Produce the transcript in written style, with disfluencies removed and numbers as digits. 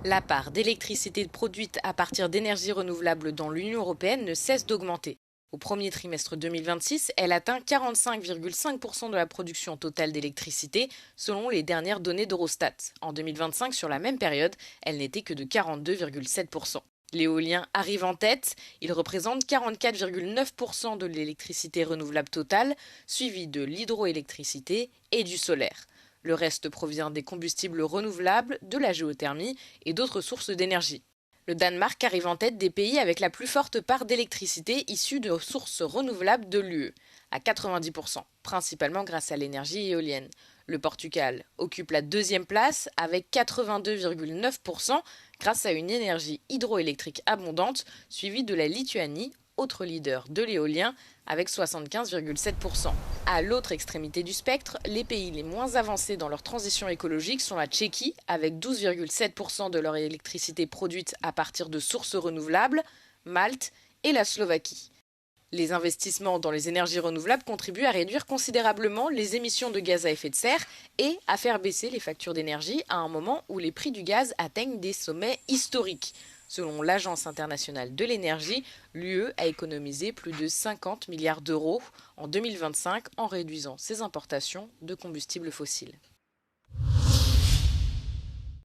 La part d'électricité produite à partir d'énergies renouvelables dans l'Union européenne ne cesse d'augmenter. Au premier trimestre 2026, elle atteint 45,5% de la production totale d'électricité selon les dernières données d'Eurostat. En 2025, sur la même période, elle n'était que de 42,7%. L'éolien arrive en tête, il représente 44,9% de l'électricité renouvelable totale, suivi de l'hydroélectricité et du solaire. Le reste provient des combustibles renouvelables, de la géothermie et d'autres sources d'énergie. Le Danemark arrive en tête des pays avec la plus forte part d'électricité issue de sources renouvelables de l'UE, à 90%, principalement grâce à l'énergie éolienne. Le Portugal occupe la deuxième place avec 82,9% grâce à une énergie hydroélectrique abondante, suivie de la Lituanie, autre leader de l'éolien, avec 75,7%. À l'autre extrémité du spectre, les pays les moins avancés dans leur transition écologique sont la Tchéquie, avec 12,7% de leur électricité produite à partir de sources renouvelables, Malte et la Slovaquie. Les investissements dans les énergies renouvelables contribuent à réduire considérablement les émissions de gaz à effet de serre et à faire baisser les factures d'énergie à un moment où les prix du gaz atteignent des sommets historiques. Selon l'Agence internationale de l'énergie, l'UE a économisé plus de 50 milliards d'euros en 2025 en réduisant ses importations de combustibles fossiles.